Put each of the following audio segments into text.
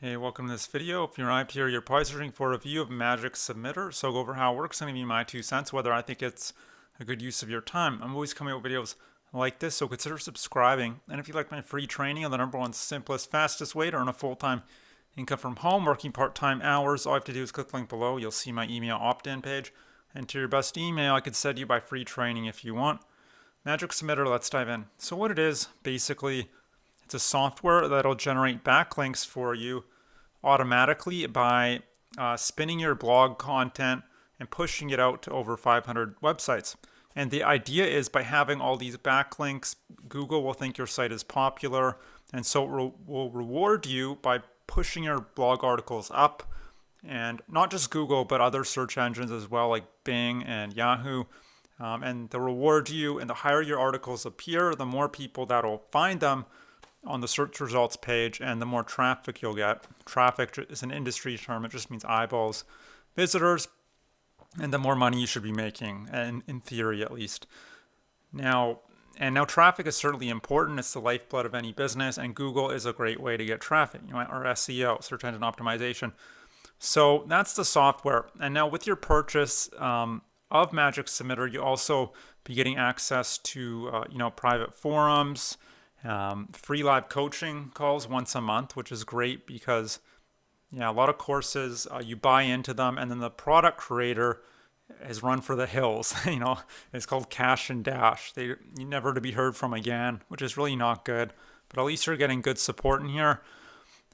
Hey, welcome to this video. If you're not here, you're probably searching for a review of Magic Submitter. So I'll go over how it works and give you my 2 cents, whether I think it's a good use of your time. I'm always coming up with videos like this, so consider subscribing. And if you like my free training on the number one simplest, fastest way to earn a full-time income from home, working part-time hours, all you have to do is click the link below. You'll see my email opt-in page. Enter your best email. I could send you by free training if you want. Magic Submitter, let's dive in. So what it is, basically, it's a software that'll generate backlinks for you automatically by spinning your blog content and pushing it out to over 500 websites. And the idea is by having all these backlinks, Google will think your site is popular, and so it will reward you by pushing your blog articles up. And not just Google, but other search engines as well, like Bing and Yahoo. And they'll reward you, and the higher your articles appear, the more people that'll find them on the search results page, and the more traffic you'll get. Traffic is an industry term. It just means eyeballs, visitors, and the more money you should be making, and in theory at least. Now traffic is certainly important. It's the lifeblood of any business, and Google is a great way to get traffic, or SEO, search engine optimization. So that's the software. And now with your purchase of Magic Submitter, you also be getting access to private forums, free live coaching calls once a month, which is great because a lot of courses you buy into them, and then the product creator is run for the hills. It's called cash and dash. They never to be heard from again, which is really not good. But at least you're getting good support in here,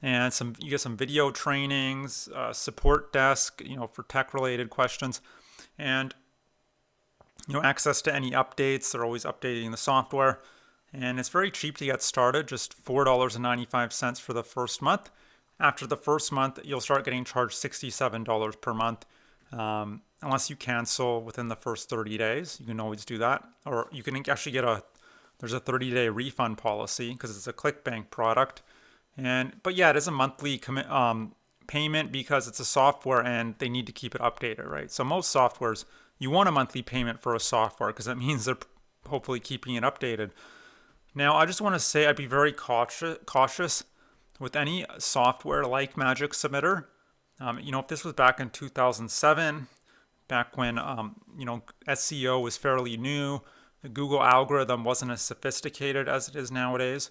and you get some video trainings, support desk, for tech related questions, and access to any updates. They're always updating the software. And it's very cheap to get started, just $4.95 for the first month. After the first month, you'll start getting charged $67 per month, unless you cancel within the first 30 days. You can always do that. Or you can actually there's a 30-day refund policy because it's a ClickBank product. But it is a monthly payment because it's a software and they need to keep it updated, right? So most softwares, you want a monthly payment for a software because that means they're hopefully keeping it updated. Now, I just want to say I'd be very cautious with any software like Magic Submitter. If this was back in 2007, back when SEO was fairly new, the Google algorithm wasn't as sophisticated as it is nowadays,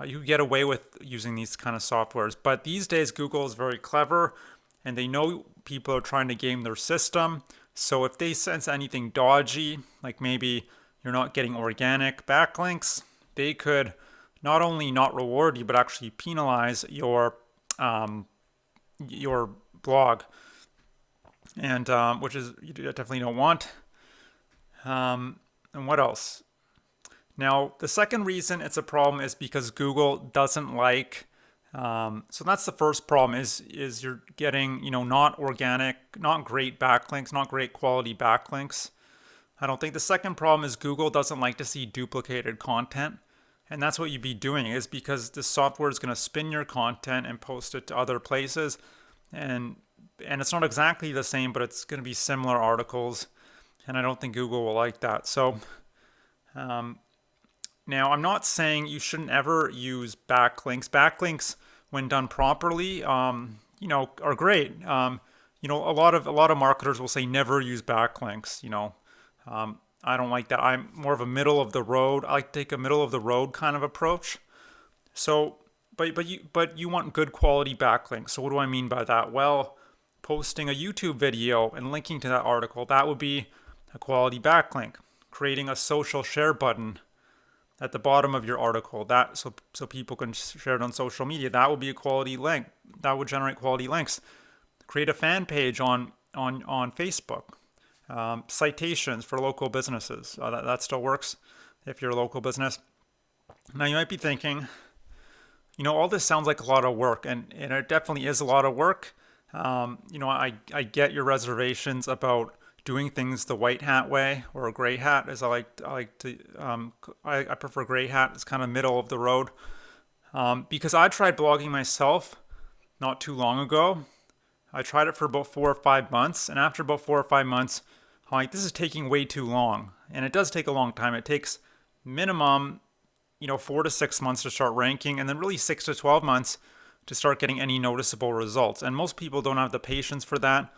you could get away with using these kind of softwares. But these days, Google is very clever, and they know people are trying to game their system. So if they sense anything dodgy, like maybe you're not getting organic backlinks, they could not only not reward you, but actually penalize your blog, and which is you definitely don't want. And what else? Now, the second reason it's a problem is because Google doesn't like. So that's the first problem is you're getting not organic, not great backlinks, not great quality backlinks. I don't think. The second problem is Google doesn't like to see duplicated content. And that's what you'd be doing, is because this software is going to spin your content and post it to other places. And it's not exactly the same, but it's going to be similar articles. And I don't think Google will like that. So now I'm not saying you shouldn't ever use backlinks. Backlinks, when done properly, are great. A lot of marketers will say never use backlinks. I don't like that. I'm more of a middle of the road. I like to take a middle of the road kind of approach. So, but you want good quality backlinks. So what do I mean by that? Well, posting a YouTube video and linking to that article, that would be a quality backlink. Creating a social share button at the bottom of your article, that so people can share it on social media, that would be a quality link. That would generate quality links. Create a fan page on Facebook. Citations for local businesses. That still works if you're a local business. Now you might be thinking, all this sounds like a lot of work, and it definitely is a lot of work. I get your reservations about doing things the white hat way, or a gray hat, as I prefer gray hat. It's kind of middle of the road. Because I tried blogging myself not too long ago. I tried it for about 4 or 5 months, and after about 4 or 5 months, I'm like, this is taking way too long. And it does take a long time. It takes minimum, 4 to 6 months to start ranking, and then really 6 to 12 months to start getting any noticeable results. And most people don't have the patience for that.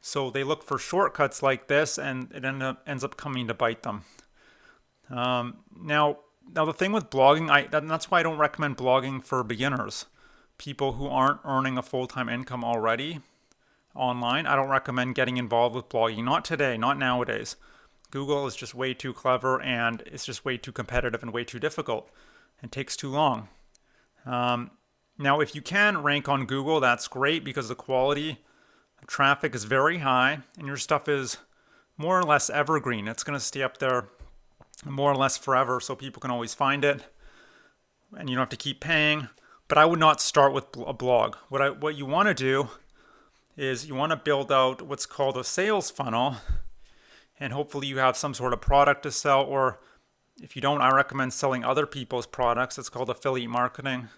So they look for shortcuts like this, and it ends up coming to bite them. Now the thing with blogging, that's why I don't recommend blogging for beginners. People who aren't earning a full-time income already online, I don't recommend getting involved with blogging. Not today, not nowadays. Google is just way too clever, and it's just way too competitive and way too difficult. It takes too long. Now, if you can rank on Google, that's great because the quality of traffic is very high and your stuff is more or less evergreen. It's going to stay up there more or less forever, so people can always find it and you don't have to keep paying. But I would not start with a blog. What you want to do is you want to build out what's called a sales funnel, and hopefully you have some sort of product to sell, or if you don't, I recommend selling other people's products. It's called affiliate marketing.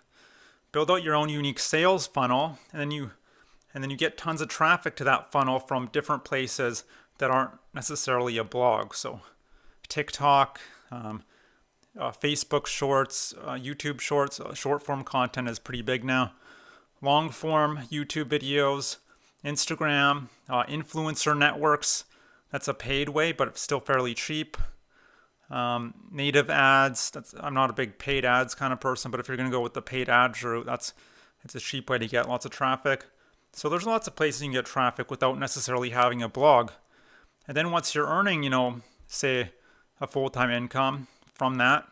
Build out your own unique sales funnel, and then you get tons of traffic to that funnel from different places that aren't necessarily a blog. So TikTok, Facebook Shorts, YouTube Shorts, short form content is pretty big now. Long form YouTube videos, Instagram, influencer networks. That's a paid way, but it's still fairly cheap. Native ads. I'm not a big paid ads kind of person, but if you're going to go with the paid ads route, it's a cheap way to get lots of traffic. So there's lots of places you can get traffic without necessarily having a blog. And then once you're earning, say a full-time income from that,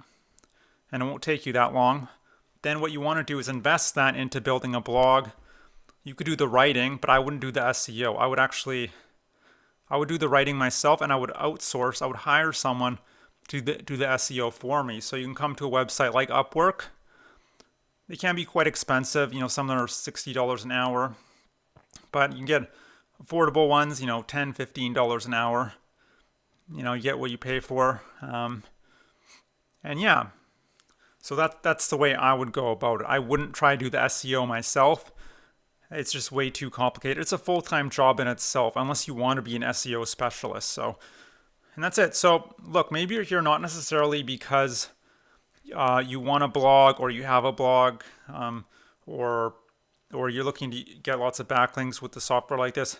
and it won't take you that long, then what you want to do is invest that into building a blog. You could do the writing, but I wouldn't do the SEO. I would do the writing myself, and I would outsource. I would hire someone to do the SEO for me. So you can come to a website like Upwork. They can be quite expensive. Some of them are $60 an hour, but you can get affordable ones, $10, $15 an hour. You get what you pay for. And yeah, so that's the way I would go about it. I wouldn't try to do the SEO myself. It's just way too complicated. It's a full-time job in itself, unless you want to be an SEO specialist. And that's it. So look, maybe you're here not necessarily because you want a blog or you have a blog, or you're looking to get lots of backlinks with the software like this.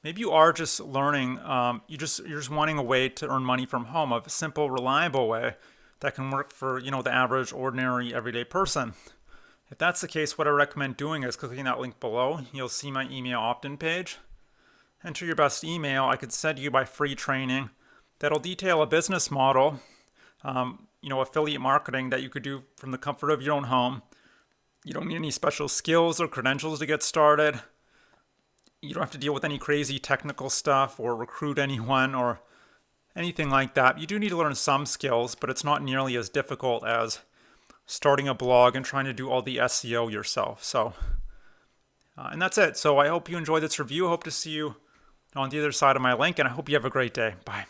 Maybe you are just learning. You're just wanting a way to earn money from home, a simple, reliable way that can work for the average, ordinary, everyday person. If that's the case, what I recommend doing is clicking that link below. You'll see my email opt-in page. Enter your best email. I could send you my free training that'll detail a business model, affiliate marketing that you could do from the comfort of your own home. You don't need any special skills or credentials to get started. You don't have to deal with any crazy technical stuff or recruit anyone or anything like that. You do need to learn some skills, but it's not nearly as difficult as starting a blog and trying to do all the SEO yourself. So, and that's it. So I hope you enjoyed this review. I hope to see you on the other side of my link, and I hope you have a great day. Bye.